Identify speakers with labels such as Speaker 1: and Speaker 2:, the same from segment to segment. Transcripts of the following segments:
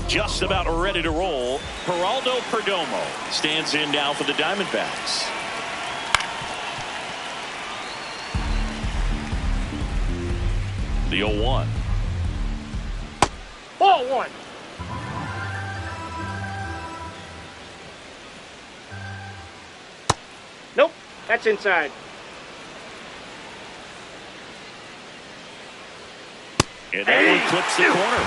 Speaker 1: Just about ready to roll. Geraldo Perdomo stands in now for the Diamondbacks. The 0-1.
Speaker 2: Ball one. Nope, that's inside.
Speaker 1: And that one clips the corner.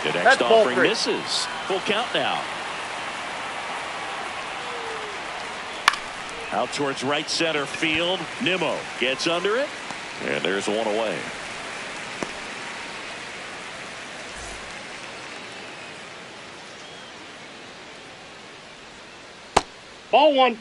Speaker 1: The next offering misses. Full count now. Out towards right center field. Nimmo gets under it. And there's one away.
Speaker 2: Ball one.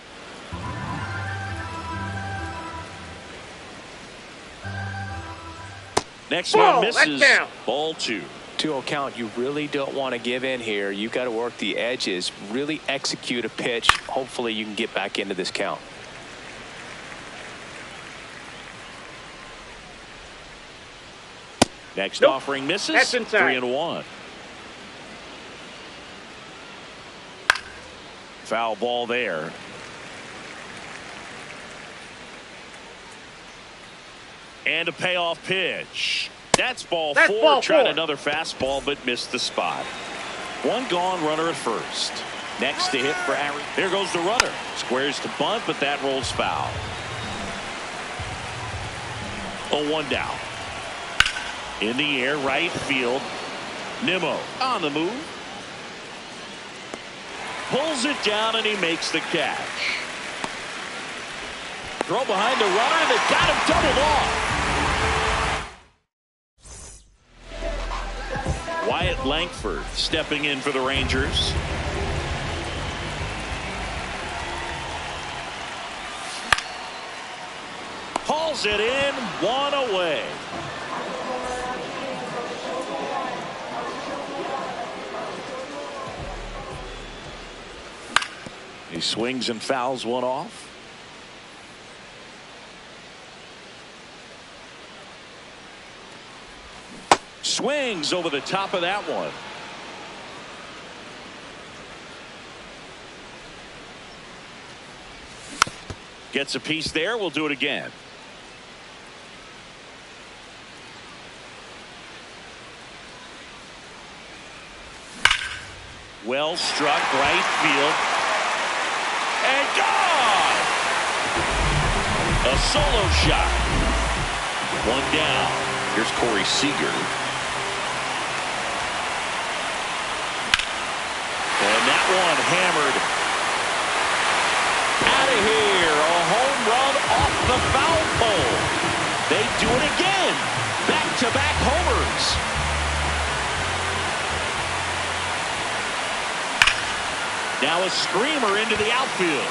Speaker 1: Next one misses. Ball two.
Speaker 3: 2-0 count. You really don't want to give in here. You got to work the edges, really execute a pitch. Hopefully you can get back into this count.
Speaker 1: Next offering misses.
Speaker 2: That's inside.
Speaker 1: 3-1. Foul ball there. And a payoff pitch. That's ball four. Tried another fastball but missed the spot. One gone, runner at first. Next to hit for Harry. There goes the runner. Squares to bunt, but that rolls foul. 0-1 down. In the air, right field. Nimmo on the move. Pulls it down and he makes the catch. Throw behind the runner. They got him doubled off. Wyatt Langford stepping in for the Rangers. Hauls it in, one away. He swings and fouls one off. Swings over the top of that one. Gets a piece there. We'll do it again. Well struck, right field. And gone! A solo shot. One down. Here's Corey Seager. And that one hammered out of here. A home run off the foul pole. They do it again. Back-to-back homers. Now a screamer into the outfield.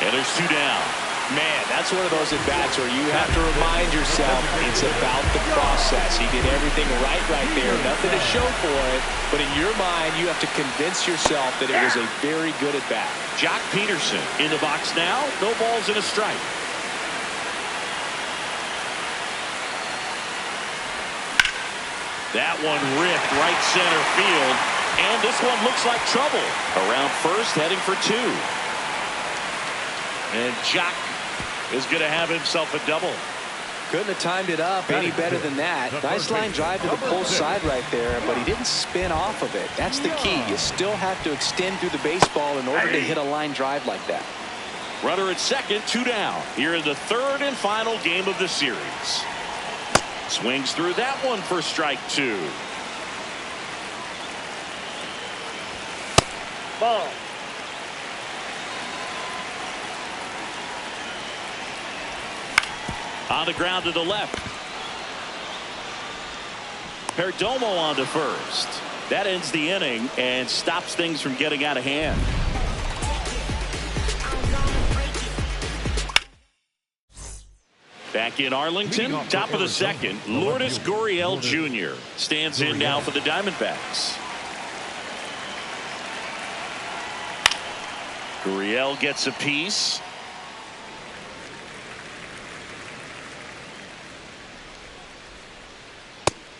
Speaker 1: And there's two down.
Speaker 3: Man, that's one of those at-bats where you have to remind yourself it's about the process. He did everything right there. Nothing to show for it. But in your mind, you have to convince yourself that it was a very good at-bat.
Speaker 1: Jock Peterson in the box now. No balls and a strike. That one ripped right center field. And this one looks like trouble. Around first, heading for two. And Jock is going to have himself a double.
Speaker 3: Couldn't have timed it up any better than that. Nice line drive to the pull side right there, but he didn't spin off of it. That's the key. You still have to extend through the baseball in order to hit a line drive like that.
Speaker 1: Runner at second, two down. Here in the third and final game of the series. Swings through that one for strike two.
Speaker 2: Ball.
Speaker 1: On the ground to the left. Perdomo on to first. That ends the inning and stops things from getting out of hand. Back in Arlington, top of the second, Lourdes Gurriel Jr. stands in now for the Diamondbacks. Gurriel gets a piece.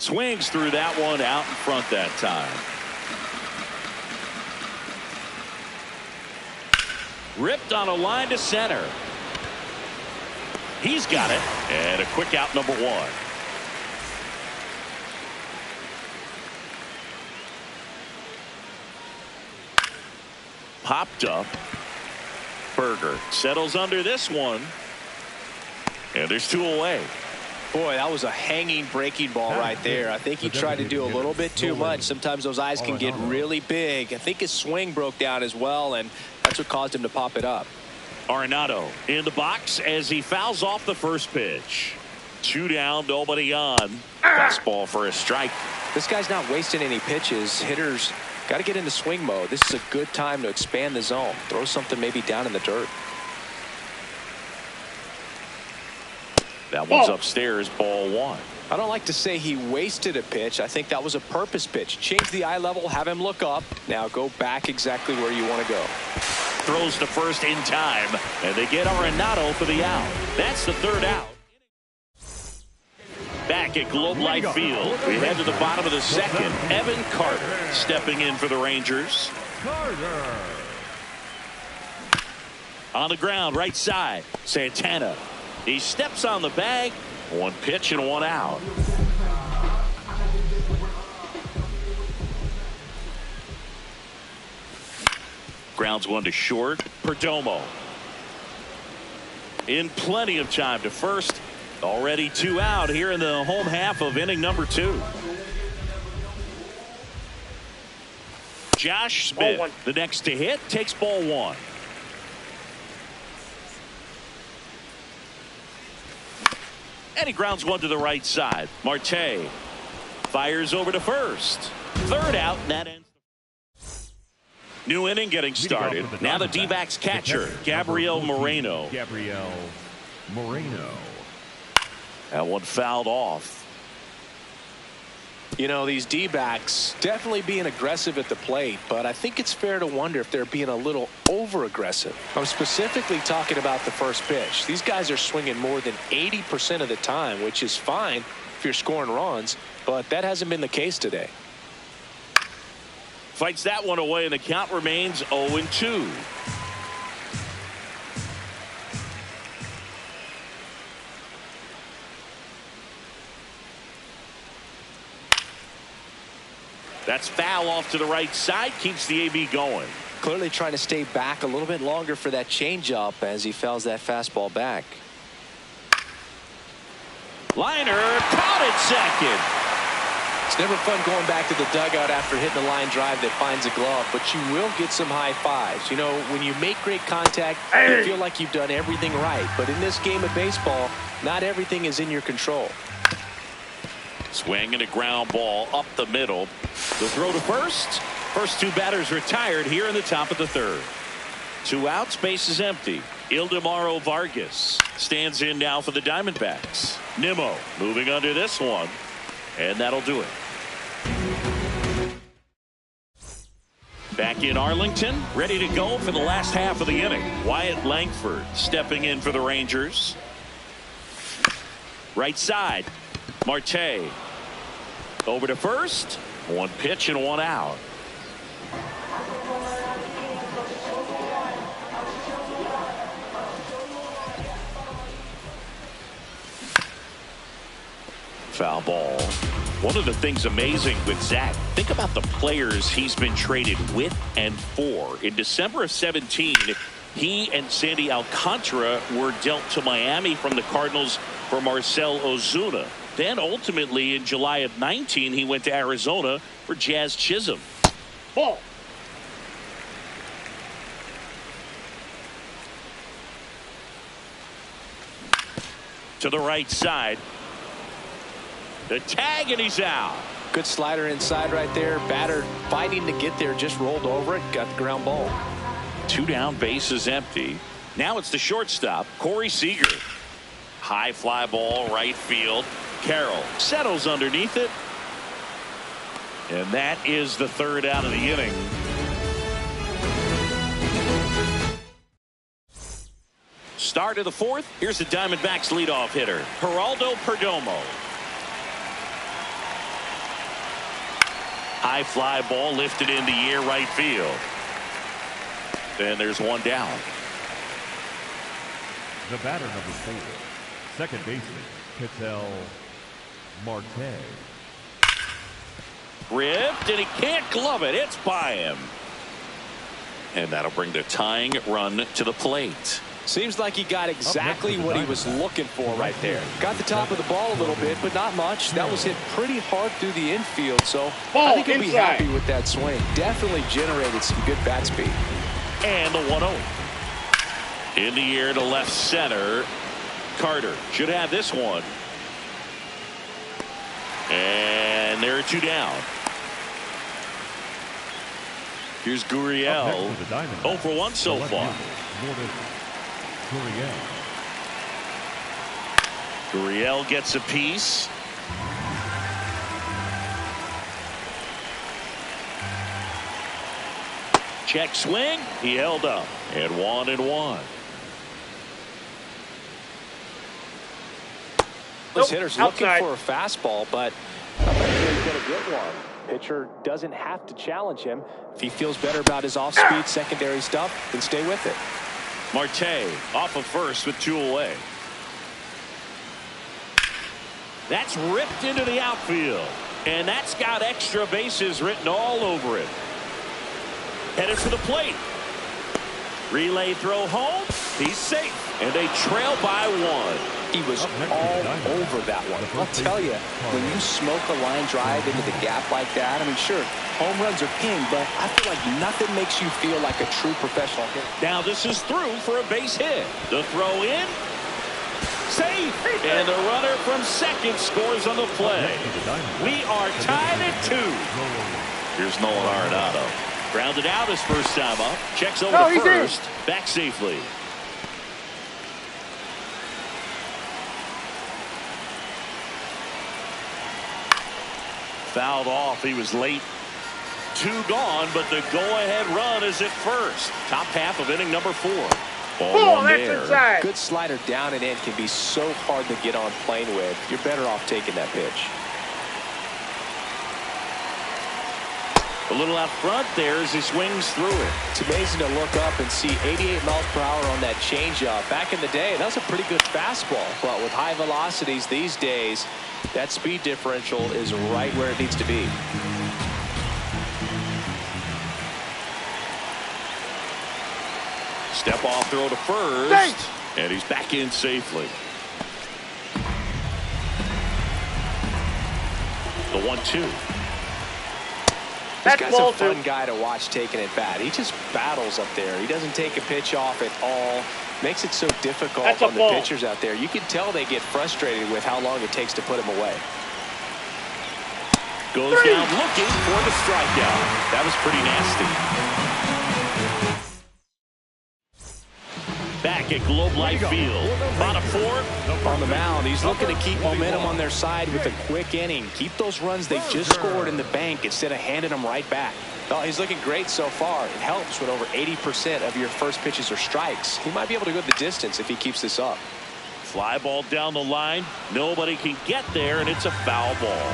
Speaker 1: Swings through that one out in front that time. Ripped on a line to center. He's got it. And a quick out, number one. Popped up. Berger settles under this one. And there's two away.
Speaker 3: Boy, that was a hanging breaking ball right there. I think he tried to do a little bit too much. Sometimes those eyes can get really big. I think his swing broke down as well, and that's what caused him to pop it up.
Speaker 1: Arenado in the box as he fouls off the first pitch. 2 down, nobody on. Fastball for a strike.
Speaker 3: This guy's not wasting any pitches. Hitters got to get into swing mode. This is a good time to expand the zone. Throw something maybe down in the dirt.
Speaker 1: That one's upstairs, ball one.
Speaker 3: I don't like to say he wasted a pitch. I think that was a purpose pitch. Change the eye level, have him look up. Now go back exactly where you want to go.
Speaker 1: Throws to first in time, and they get Arenado for the out. That's the third out. Back at Globe Life Field, we head to the bottom of the second. Evan Carter stepping in for the Rangers. On the ground, right side, Santana. He steps on the bag. 1 pitch and 1 out. Grounds 1 to short. Perdomo in plenty of time to first. Already 2 out here in the home half of inning number 2. Josh Smith, the next to hit, takes ball 1. And he grounds 1 to the right side. Marte fires over to first. 3rd out, and that ends. New inning getting started. Now the D-backs catcher, Gabriel Moreno. That one fouled off.
Speaker 3: You know, these D-backs definitely being aggressive at the plate, but I think it's fair to wonder if they're being a little over-aggressive. I'm specifically talking about the first pitch. These guys are swinging more than 80% of the time, which is fine if you're scoring runs, but that hasn't been the case today.
Speaker 1: Fights that one away, and the count remains 0-2. That's foul off to the right side. Keeps the AB going.
Speaker 3: Clearly trying to stay back a little bit longer for that changeup as he fouls that fastball back.
Speaker 1: Liner caught at second.
Speaker 3: It's never fun going back to the dugout after hitting a line drive that finds a glove, but you will get some high fives. You know, when you make great contact, you feel like you've done everything right. But in this game of baseball, not everything is in your control.
Speaker 1: Swing and a ground ball up the middle. The throw to first. First 2 batters retired here in the top of the 3rd. 2 outs, base is empty. Ildemaro Vargas stands in now for the Diamondbacks. Nimmo moving under this one, and that'll do it. Back in Arlington, ready to go for the last half of the inning. Wyatt Langford stepping in for the Rangers. Right side, Marte over to first. 1 pitch and 1 out. Foul ball. One of the things amazing with Zach, think about the players he's been traded with and for. In December of 17, he and Sandy Alcantara were dealt to Miami from the Cardinals for Marcell Ozuna. Then ultimately in July of 19, he went to Arizona for Jazz Chisholm.
Speaker 2: Ball.
Speaker 1: To the right side. The tag, and he's out.
Speaker 3: Good slider inside right there. Batter fighting to get there, just rolled over it, got the ground ball.
Speaker 1: 2 down, base is empty. Now it's the shortstop, Corey Seager. High fly ball, right field. Carroll settles underneath it. And that is the 3rd out of the inning. Start of the 4th. Here's the Diamondbacks leadoff hitter, Geraldo Perdomo. High fly ball lifted in the air right field. And there's one down.
Speaker 4: The batter number 4, second baseman, Marte.
Speaker 1: Ripped, and he can't glove it. It's by him. And that'll bring the tying run to the plate.
Speaker 3: Seems like he got exactly what he was looking for right there. Got the top of the ball a little bit, but not much. That was hit pretty hard through the infield, so I think he'll be happy with that swing. Definitely generated some good bat speed.
Speaker 1: And the 1-0. In the air to left center. Carter should have this one. And there are 2 down. Here's Gurriel. 0 for 1 so far. Gurriel gets a piece. Check swing. He held up. And 1-1.
Speaker 3: This hitter's looking for a fastball, but I'm not sure he's going to get one. Pitcher doesn't have to challenge him. If he feels better about his off-speed secondary stuff, then stay with it.
Speaker 1: Marte off of first with 2 away. That's ripped into the outfield. And that's got extra bases written all over it. Headed for the plate. Relay throw home. He's safe. And they trail by 1.
Speaker 3: He was all over that one. I'll tell you, when you smoke a line drive into the gap like that, I mean, sure, home runs are king, but I feel like nothing makes you feel like a true professional hitter.
Speaker 1: Now this is through for a base hit. The throw in. Safe. And the runner from second scores on the play. We are tied at 2. Here's Nolan Arenado. Grounded out his first time up. Checks over to first. Back safely. Fouled off. He was late. 2 gone, but the go-ahead run is at first. Top half of inning number 4. Ball 1 there.
Speaker 2: Inside.
Speaker 3: Good slider down and in can be so hard to get on plane with. You're better off taking that pitch.
Speaker 1: A little out front there as he swings through it.
Speaker 3: It's amazing to look up and see 88 miles per hour on that changeup. Back in the day, that was a pretty good fastball. But with high velocities these days, that speed differential is right where it needs to be.
Speaker 1: Step off throw to first. And he's back in safely. The 1-2.
Speaker 3: This guy's a fun guy to watch taking at bat. He just battles up there. He doesn't take a pitch off at all. Makes it so difficult on the pitchers out there. You can tell they get frustrated with how long it takes to put him away.
Speaker 1: Goes down looking for the strikeout. That was pretty nasty. Back at Globe Life Field. Bottom 4.
Speaker 3: On the mound, he's looking to keep momentum on their side with a quick inning. Keep those runs they just scored in the bank instead of handing them right back. Well, he's looking great so far. It helps when over 80% of your first pitches are strikes. He might be able to go the distance if he keeps this up.
Speaker 1: Fly ball down the line. Nobody can get there, and it's a foul ball.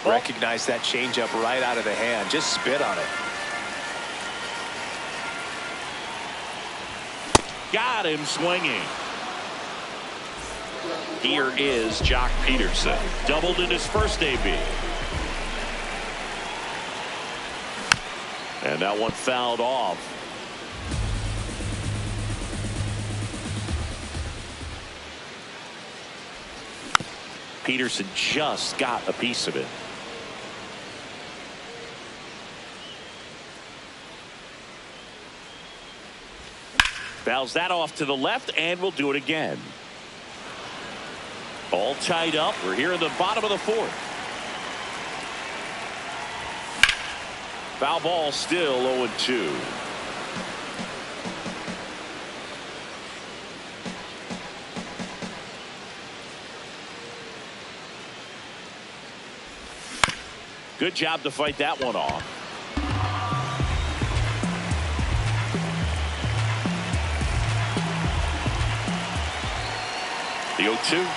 Speaker 3: Recognize that changeup right out of the hand. Just spit on it.
Speaker 1: Got him swinging. Here is Jock Peterson. Doubled in his first AB. And that one fouled off. Peterson just got a piece of it. Fouls that off to the left, and we'll do it again. All tied up. We're here in the bottom of the 4th. Foul ball still 0-2. Good job to fight that one off. The 0-2.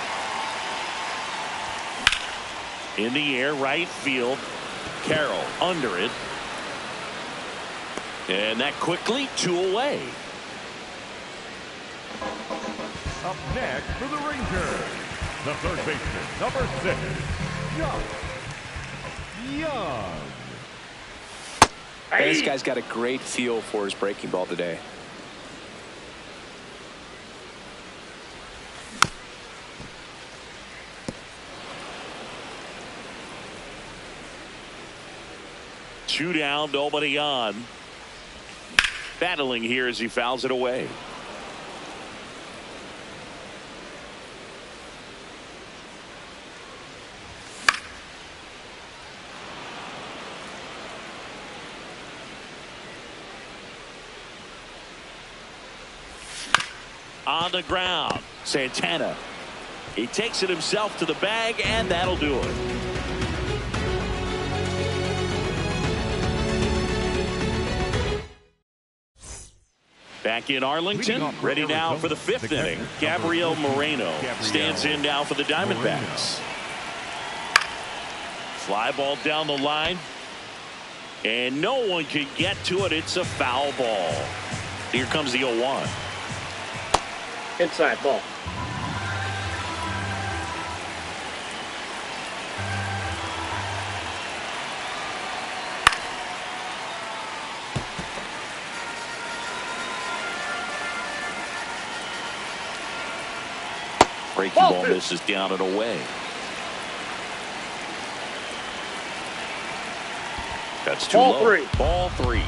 Speaker 1: In the air, right field. Carroll under it. And that quickly 2 away.
Speaker 4: Up next for the Rangers, the third baseman, number 6, Young.
Speaker 3: This guy's got a great feel for his breaking ball today.
Speaker 1: Two down, nobody on. Battling here as he fouls it away. On the ground, Santana. He takes it himself to the bag, and that'll do it. Back in Arlington, ready now for the 5th inning. Gabriel Moreno stands in now for the Diamondbacks. Fly ball down the line, and no one can get to it. It's a foul ball. Here comes the 0-1.
Speaker 2: Inside ball.
Speaker 1: Breaking ball misses down and away. That's too low. Ball 3.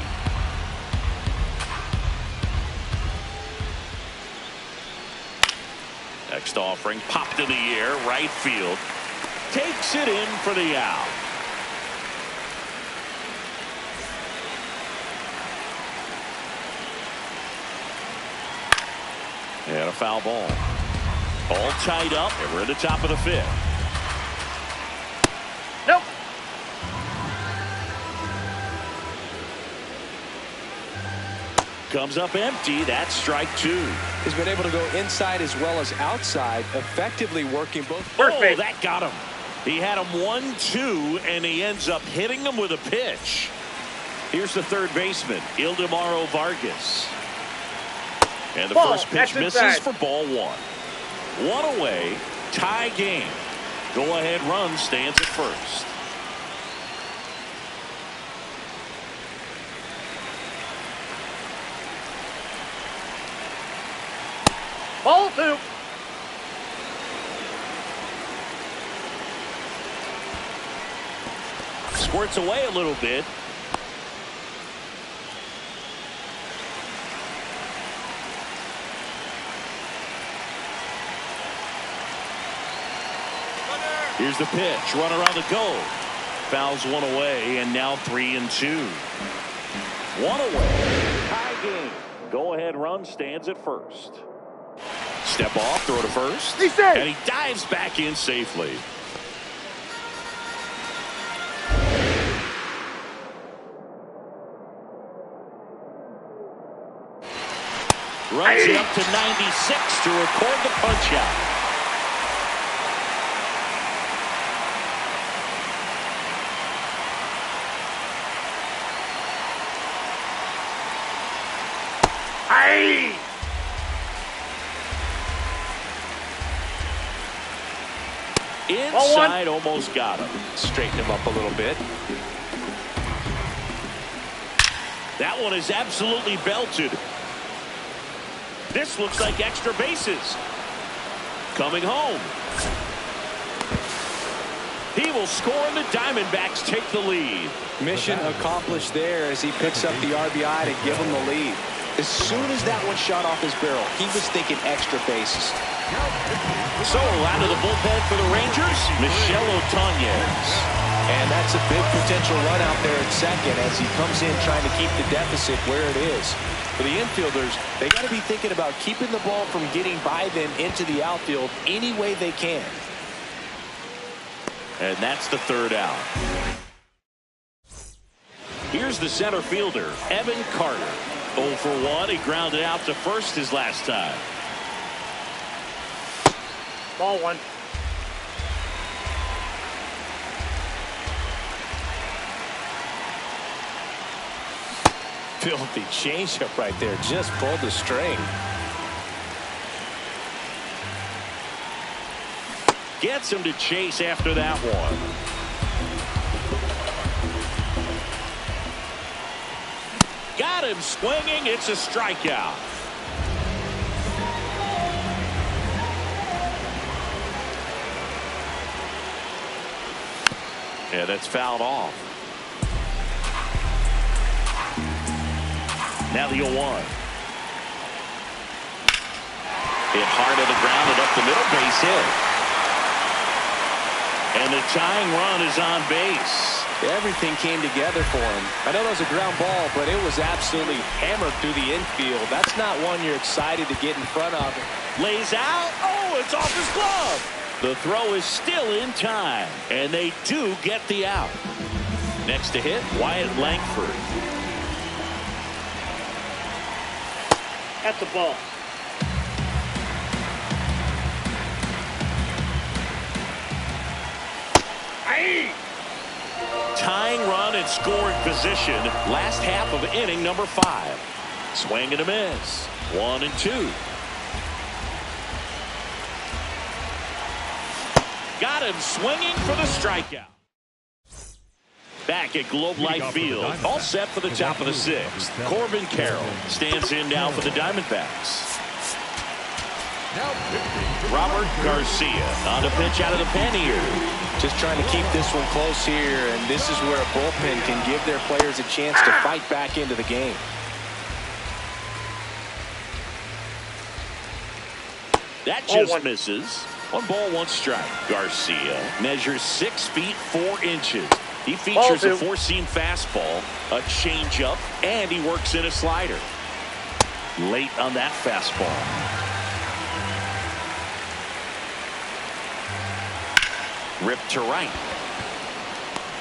Speaker 1: Next offering popped in the air, right field. Takes it in for the out. And a foul ball. All tied up, and we're at the top of the 5th.
Speaker 2: Nope.
Speaker 1: Comes up empty. That's strike 2.
Speaker 3: He's been able to go inside as well as outside, effectively working both.
Speaker 1: Oh, that got him. He had him 1-2, and he ends up hitting him with a pitch. Here's the third baseman, Ildemaro Vargas. And the first pitch misses for ball 1. 1 away, tie game. Go-ahead run stands at first.
Speaker 2: Ball 2.
Speaker 1: Squirts away a little bit. Here's the pitch. Runner on the go. Fouls 1 away, and now 3-2. 1 away. Tie game. Go-ahead run stands at first. Step off, throw to first. And he dives back in safely. Runs it up to 96 to record the punch out. Inside, almost got him.
Speaker 3: Straighten him up a little bit.
Speaker 1: That one is absolutely belted. This looks like extra bases. Coming home. He will score, and the Diamondbacks take the lead.
Speaker 3: Mission accomplished there as he picks up the RBI to give him the lead. As soon as that one shot off his barrel, he was thinking extra bases.
Speaker 1: So out of the bullpen for the Rangers, Michel Otañez.
Speaker 3: And that's a big potential run out there at second as he comes in trying to keep the deficit where it is. For the infielders, they got to be thinking about keeping the ball from getting by them into the outfield any way they can.
Speaker 1: And that's the third out. Here's the center fielder, Evan Carter. 0 for 1. He grounded out to first his last time.
Speaker 2: Ball 1.
Speaker 3: Filthy changeup right there. Just pulled the string.
Speaker 1: Gets him to chase after that one. Got him swinging. It's a strikeout. Yeah, that's fouled off. Now the 0-1. Hit hard to the ground and up the middle, base hit. And the tying run is on base.
Speaker 3: Everything came together for him. I know that was a ground ball, but it was absolutely hammered through the infield. That's not one you're excited to get in front of.
Speaker 1: Lays out. Oh, it's off his glove. The throw is still in time, and they do get the out. Next to hit, Wyatt Langford.
Speaker 2: That's the ball. Aye.
Speaker 1: Tying run and scoring position. Last half of inning number 5. Swing and a miss. 1-2. Got him swinging for the strikeout. Back at Globe Life Field, all set for the top of the 6th. Corbin Carroll stands in now for the Diamondbacks. Robert Garcia on the pitch out of the pen here.
Speaker 3: Just trying to keep this one close here, and this is where a bullpen can give their players a chance to fight back into the game.
Speaker 1: That just misses. 1 ball, 1 strike. Garcia measures 6 feet 4 inches. He features a 4-seam fastball, a changeup, and he works in a slider. Late on that fastball. Ripped to right.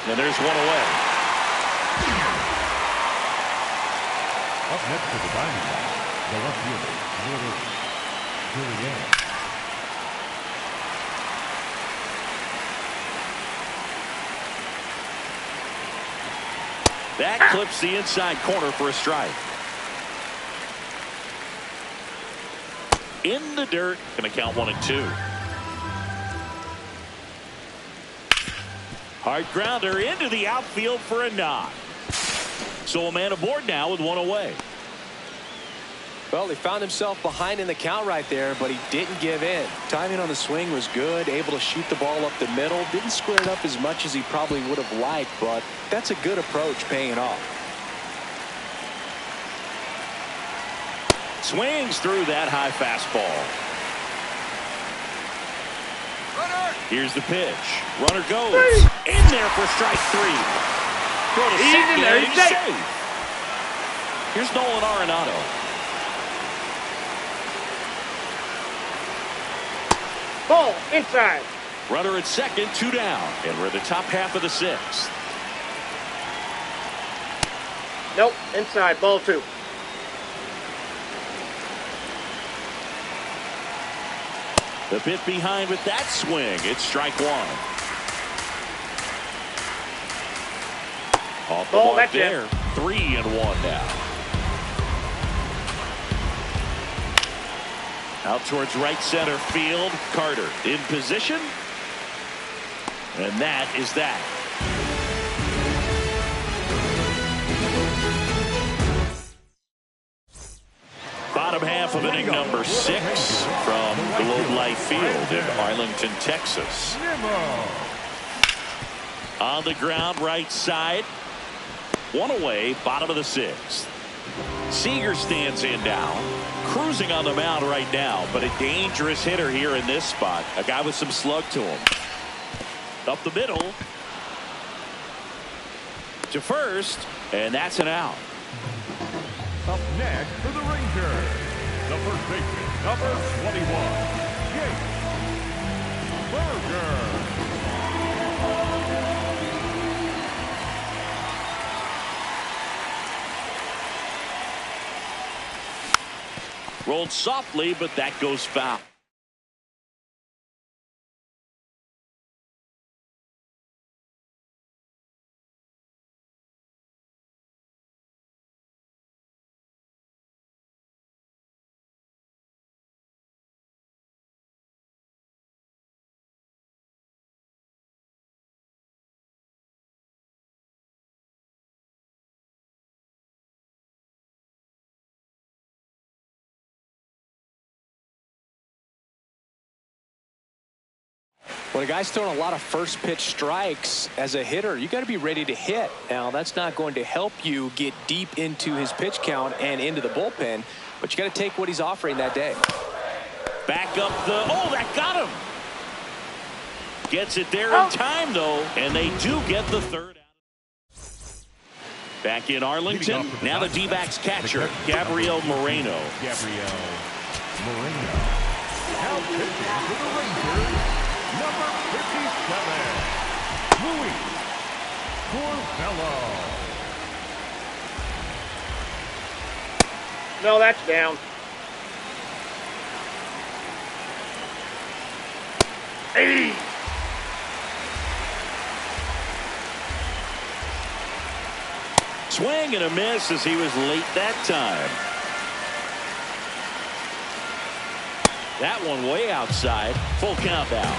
Speaker 1: And there's 1 away.
Speaker 4: Up next to the Diamondbacks, the left fielder, Julian.
Speaker 1: That clips the inside corner for a strike. In the dirt. Going to count 1-2. Hard grounder into the outfield for a knock. So a man aboard now with 1 away.
Speaker 3: Well, he found himself behind in the count right there, but he didn't give in. Timing on the swing was good, able to shoot the ball up the middle. Didn't square it up as much as he probably would have liked, but that's a good approach paying off.
Speaker 1: Swings through that high fastball. Here's the pitch. Runner goes. In there for strike 3. Throw to second, and he's safe. Here's Nolan Arenado.
Speaker 2: Ball inside.
Speaker 1: Runner at second, 2 down. And we're at the top half of the 6th.
Speaker 2: Nope, inside, ball 2.
Speaker 1: The bit behind with that swing. It's strike 1. Off the mark there. 3-1 now. Out towards right center field. Carter in position. And that is that. Bottom half of inning number 6 from Globe Life Field in Arlington, Texas. On the ground, right side. 1 away, bottom of the 6th. Seager stands in now. Cruising on the mound right now, but a dangerous hitter here in this spot. A guy with some slug to him. Up the middle. To first, and that's an out.
Speaker 4: Up next for the Rangers, the first baseman, number 21, Jake Burger.
Speaker 1: Rolled softly, but that goes foul.
Speaker 3: When a guy's throwing a lot of first pitch strikes as a hitter, you got to be ready to hit. Now, that's not going to help you get deep into his pitch count and into the bullpen, but you got to take what he's offering that day.
Speaker 1: Back up the, oh, that got him. Gets it there in time, though, and they do get the third out. Back in Arlington, now the D-backs catcher, Gabriel Moreno.
Speaker 4: Gabriel Moreno. Now pitching for the Rangers, number 57, Luis Corvello.
Speaker 2: No, that's down. Hey!
Speaker 1: Swing and a miss as he was late that time. That one way outside. Full count now.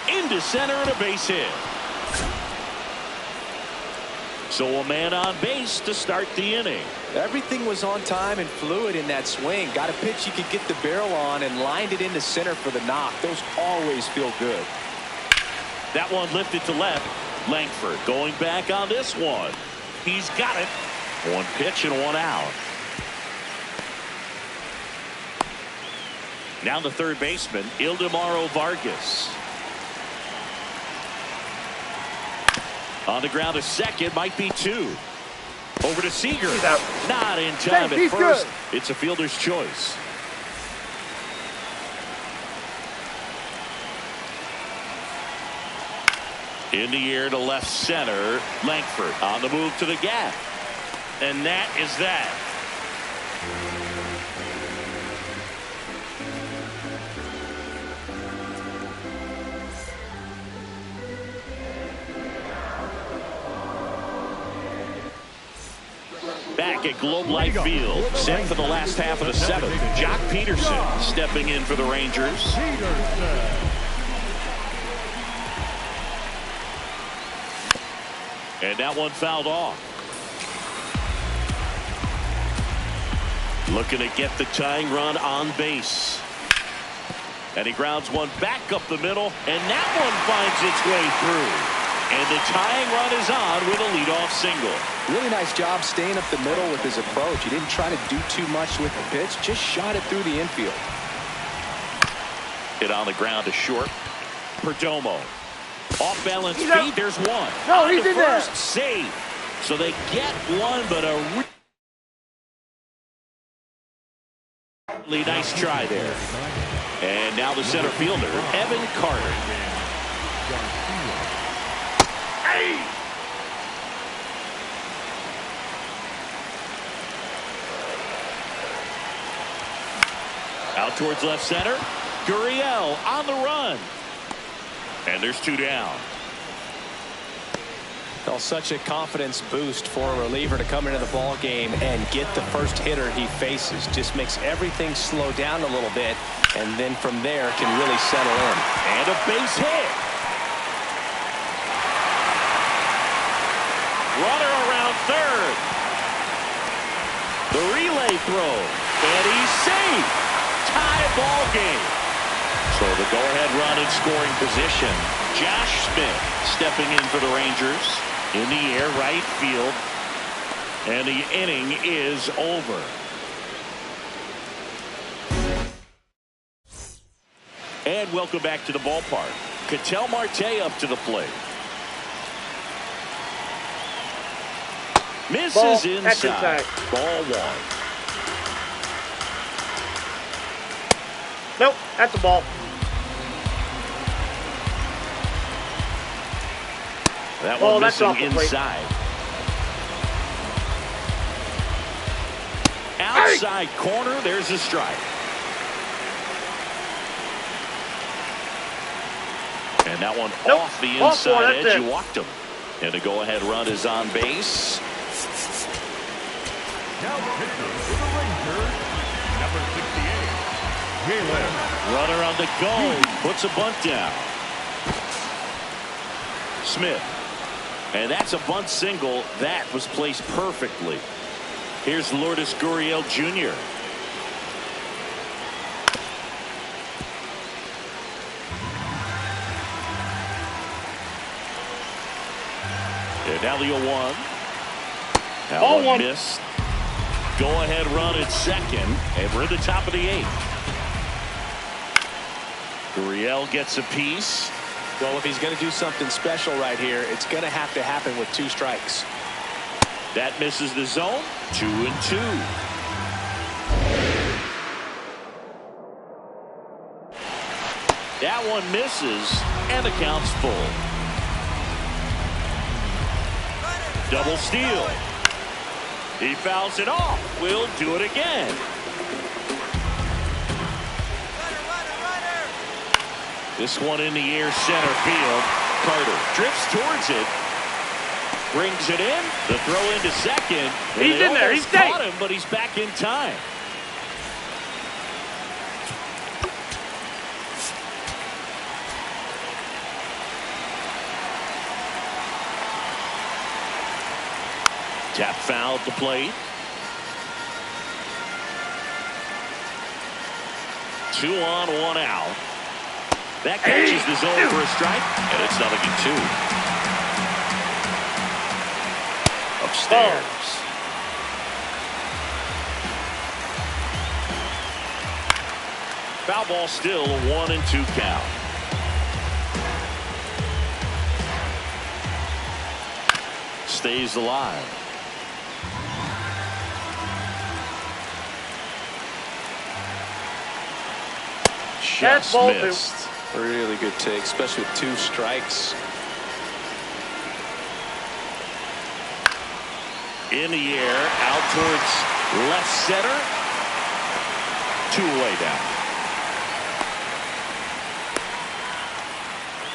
Speaker 1: Into center and a base hit. So a man on base to start the inning.
Speaker 3: Everything was on time and fluid in that swing. Got a pitch you could get the barrel on and lined it into center for the knock. Those always feel good.
Speaker 1: That one lifted to left. Langford going back on this one. He's got it. One pitch and one out. Now the third baseman, Ildemaro Vargas. On the ground to second, might be two. Over to Seager.
Speaker 2: He's out.
Speaker 1: Not in time
Speaker 2: Hey,
Speaker 1: at first.
Speaker 2: good.
Speaker 1: It's a fielder's choice. In the air to left center. Langford on the move to the gap. And that is that. Back at Globe Life Field, set for the last half of the seventh. Jock Peterson stepping in for the Rangers. And that one fouled off. Looking to get the tying run on base. And he grounds one back up the middle, and that one finds its way through. And the tying run is on with a leadoff single.
Speaker 3: Really nice job staying up the middle with his approach. He didn't try to do too much with the pitch, just shot it through the infield.
Speaker 1: Hit on the ground to short. Perdomo. Off balance
Speaker 2: He's
Speaker 1: feet.
Speaker 2: out.
Speaker 1: There's one.
Speaker 2: No,
Speaker 1: On
Speaker 2: he's
Speaker 1: to
Speaker 2: in there.
Speaker 1: first, save. So they get one, but a really nice try there. And now the center fielder, Evan Carter.
Speaker 2: Hey!
Speaker 1: Out towards left center. Gurriel on the run. And there's two down.
Speaker 3: Well, such a confidence boost for a reliever to come into the ball game and get the first hitter he faces. Just makes everything slow down a little bit, and then from there can really settle in.
Speaker 1: And a base hit. Runner around third. The relay throw. And he's safe. Tie ball game. So the go-ahead run in scoring position. Josh Smith stepping in for the Rangers. In the air, right field. And the inning is over. And welcome back to the ballpark. Ketel Marte up to the plate. Misses
Speaker 2: Ball.
Speaker 1: inside.
Speaker 2: That's inside.
Speaker 1: Ball one.
Speaker 2: Nope, that's a ball.
Speaker 1: That
Speaker 2: Ball,
Speaker 1: one
Speaker 2: that's
Speaker 1: missing
Speaker 2: off the plate.
Speaker 1: inside. Outside corner, there's a strike. And that one
Speaker 2: Nope.
Speaker 1: off the
Speaker 2: Ball
Speaker 1: inside
Speaker 2: four, that's
Speaker 1: edge.
Speaker 2: it.
Speaker 1: You walked him. And the go-ahead run is on base.
Speaker 4: Now pitching for the Rangers, number 68, Galen.
Speaker 1: Runner on the go. Puts a bunt down. Smith. And that's a bunt single. That was placed perfectly. Here's Lourdes Gurriel Jr. Now the 0-1. That
Speaker 2: Ball one.
Speaker 1: Missed. Go-ahead run at second, and we're at the top of the 8th. Gurriel gets a piece.
Speaker 3: Well, if he's going to do something special right here, it's going to have to happen with 2 strikes.
Speaker 1: That misses the zone. 2-2. That one misses, and the count's full. Double steal. He fouls it off. We'll do it again. This one in the air, center field. Carter drifts towards it. Brings it in. The throw into second.
Speaker 2: He's in there. He's safe.
Speaker 1: Caught him, but he's back in time. Tap foul at the plate. 2 on, 1 out. That catches the zone for a strike, and it's 0-2. Upstairs. Foul ball still, a 1-2 count. Stays alive. Just
Speaker 2: ball
Speaker 1: missed.
Speaker 3: Really good take, especially with 2 strikes.
Speaker 1: In the air, out towards left center. 2 away down.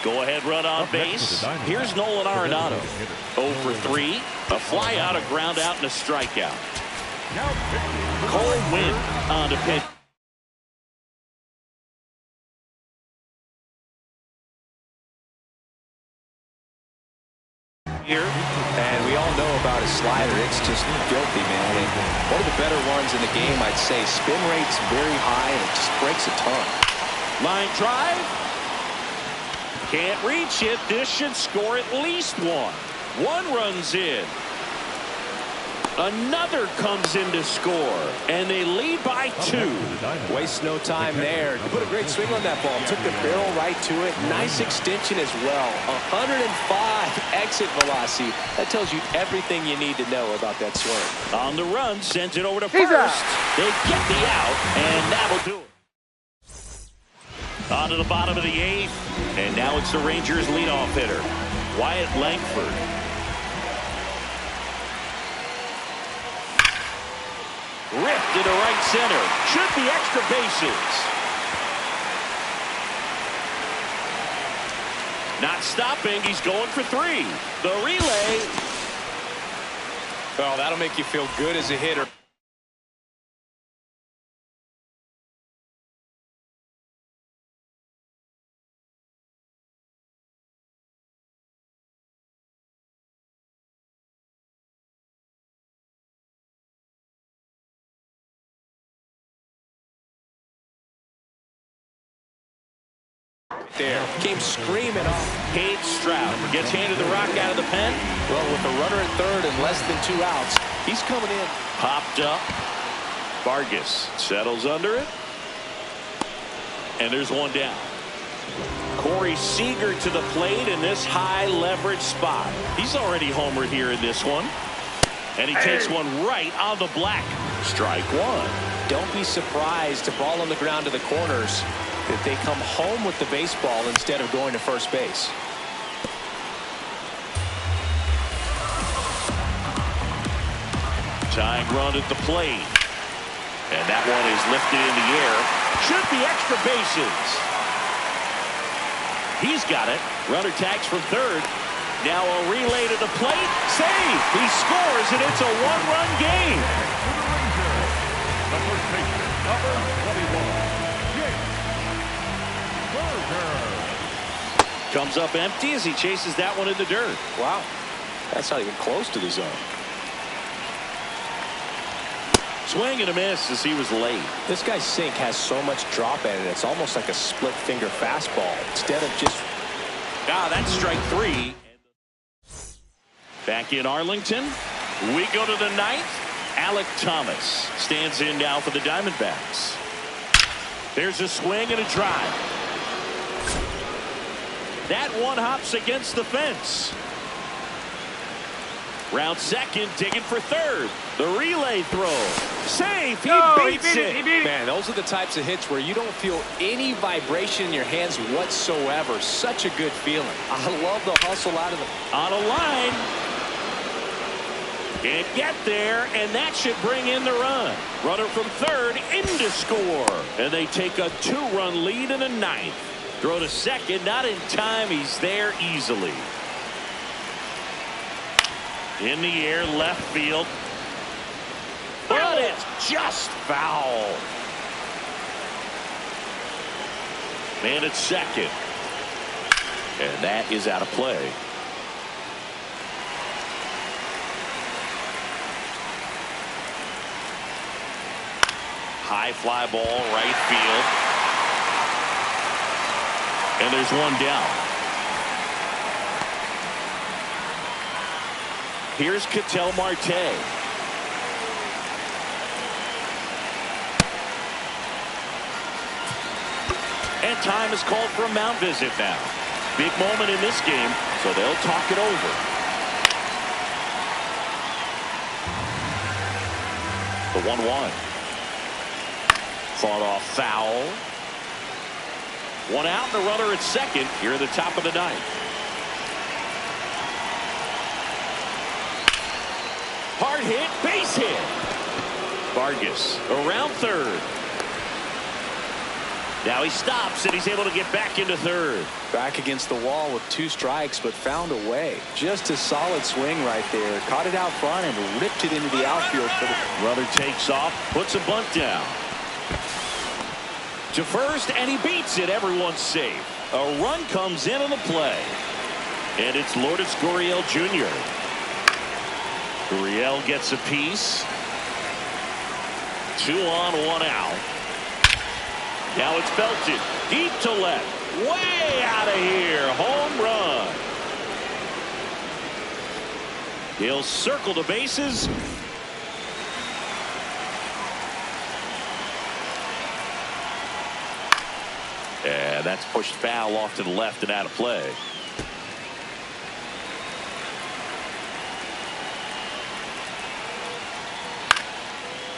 Speaker 1: Go ahead run on base. Here's Nolan Arenado. 0 for 3. A fly out, a ground out, and a strikeout. Cole Winn on to pitch.
Speaker 3: Here, and we all know about his slider. It's just filthy, man. And one of the better ones in the game, I'd say. Spin rate's very high, and it just breaks a ton.
Speaker 1: Line drive. Can't reach it. This should score at least 1. 1 runs in. Another comes in to score, and they lead by 2.
Speaker 3: Waste no time there. Put a great swing on that ball. Took the barrel right to it. Nice extension as well. 105 exit velocity. That tells you everything you need to know about that swing.
Speaker 1: On the run, sends it over to first. They get the out, and that'll do it. On to the bottom of the 8th, and now it's the Rangers' leadoff hitter, Wyatt Langford. Ripped into right center. Should be extra bases. Not stopping. He's going for 3. The relay.
Speaker 3: Oh, that'll make you feel good as a hitter. There, came screaming off.
Speaker 1: Cade Stroud gets handed the rock out of the pen.
Speaker 3: Well, with a runner at third and less than 2 outs, he's coming in.
Speaker 1: Popped up. Vargas settles under it. And there's 1 down. Corey Seager to the plate in this high leverage spot. He's already homered here in this one. And he takes one right on the black. Strike 1.
Speaker 3: Don't be surprised to brawl on the ground to the corners if they come home with the baseball instead of going to first base.
Speaker 1: Tying run at the plate. And that one is lifted in the air. Should be extra bases. He's got it. Runner tags from third. Now a relay to the plate. Save. He scores, and it's a 1-run game.
Speaker 4: The first baseman, number 21.
Speaker 1: Comes up empty as he chases that one in the dirt.
Speaker 3: Wow. That's not even close to the zone.
Speaker 1: Swing and a miss as he was late.
Speaker 3: This guy's sink has so much drop in it. It's almost like a split finger fastball instead of just.
Speaker 1: That's strike 3. Back in Arlington, we go to the ninth. Alec Thomas stands in now for the Diamondbacks. There's a swing and a drive. That one hops against the fence. Round second, digging for third. The relay throw. Safe. He beats it.
Speaker 3: Man, those are the types of hits where you don't feel any vibration in your hands whatsoever. Such a good feeling. I love the hustle out of the...
Speaker 1: On a line. Can't get there, and that should bring in the run. Runner from third in to score. And they take a 2-run lead in the ninth. Throw to second, not in time. He's there easily. In the air, left field. But it's just foul. Man at second. And that is out of play. High fly ball, right field. And there's one down. Here's Ketel Marte. And time is called for a mound visit now. Big moment in this game, so they'll talk it over. The 1-1. Fought off foul. One out and a runner at second here at the top of the ninth. Hard hit, base hit. Vargas around third. Now he stops and he's able to get back into third.
Speaker 3: Back against the wall with 2 strikes, but found a way. Just a solid swing right there. Caught it out front and ripped it into the outfield.
Speaker 1: Runner takes off, puts a bunt down. To first, and he beats it. Everyone's safe. A run comes in on the play. And it's Lourdes Gurriel Jr. Gurriel gets a piece. 2 on, 1 out. Now it's belted deep to left. Way out of here. Home run. He'll circle the bases. And that's pushed foul off to the left and out of play.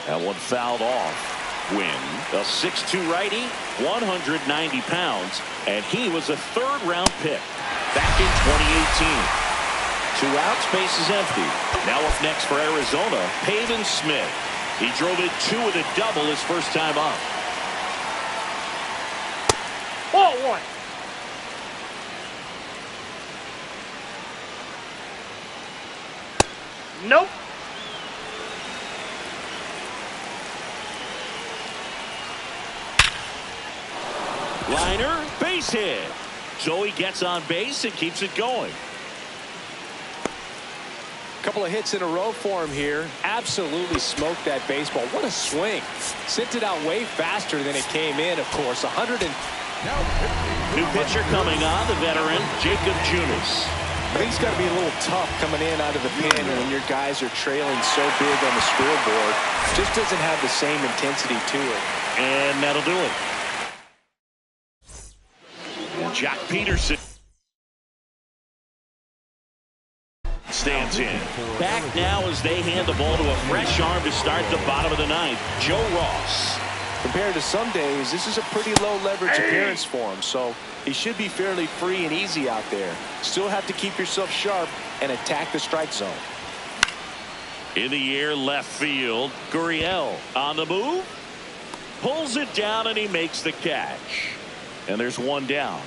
Speaker 1: That one fouled off. Win, a 6'2" righty, 190 pounds, and he was a 3rd-round pick back in 2018. 2 outs, base is empty. Now up next for Arizona, Pavin Smith. He drove it 2 with a double his first time up.
Speaker 2: Ball 1. Nope.
Speaker 1: Liner, base hit. So he gets on base and keeps it going.
Speaker 3: Couple of hits in a row for him here. Absolutely smoked that baseball. What a swing. Sent it out way faster than it came in, of course. 100 and...
Speaker 1: New pitcher coming on, the veteran, Jacob Junis.
Speaker 3: I think it's got to be a little tough coming in out of the pen when your guys are trailing so big on the scoreboard. Just doesn't have the same intensity to it.
Speaker 1: And that'll do it. Jack Peterson stands in. Back now as they hand the ball to a fresh arm to start the bottom of the ninth, Joe Ross.
Speaker 3: Compared to some days, this is a pretty low leverage appearance for him, so he should be fairly free and easy out there. Still have to keep yourself sharp and attack the strike zone.
Speaker 1: In the air, left field, Gurriel on the move, pulls it down, and he makes the catch. And there's one down.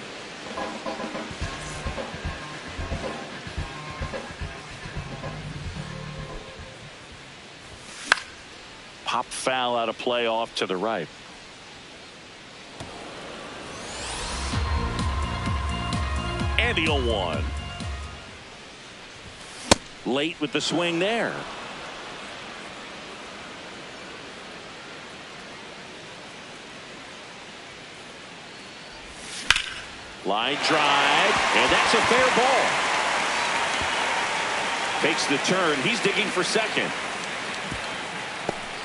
Speaker 1: Pop foul out of play off to the right. And the 0-1. Late with the swing there. Line drive, and that's a fair ball. Takes the turn. He's digging for second.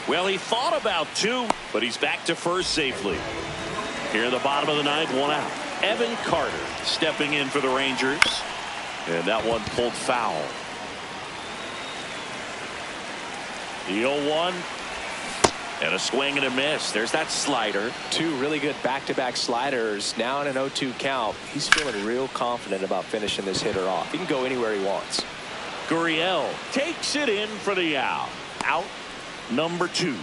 Speaker 1: Well, he thought about two, but he's back to first safely. Here in the bottom of the ninth, one out. Evan Carter stepping in for the Rangers. And that one pulled foul. The 0-1. And a swing and a miss. There's that slider.
Speaker 3: Two really good back-to-back sliders. Now in an 0-2 count. He's feeling real confident about finishing this hitter off. He can go anywhere he wants.
Speaker 1: Gurriel takes it in for the out. Out number 2.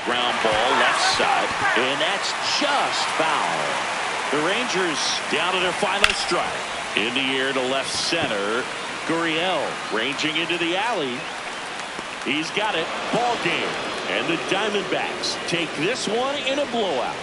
Speaker 1: Ground ball left side, and that's just foul. The Rangers down to their final strike. In the air to left center. Gurriel ranging into the alley. He's got it. Ball game. And the Diamondbacks take this one in a blowout.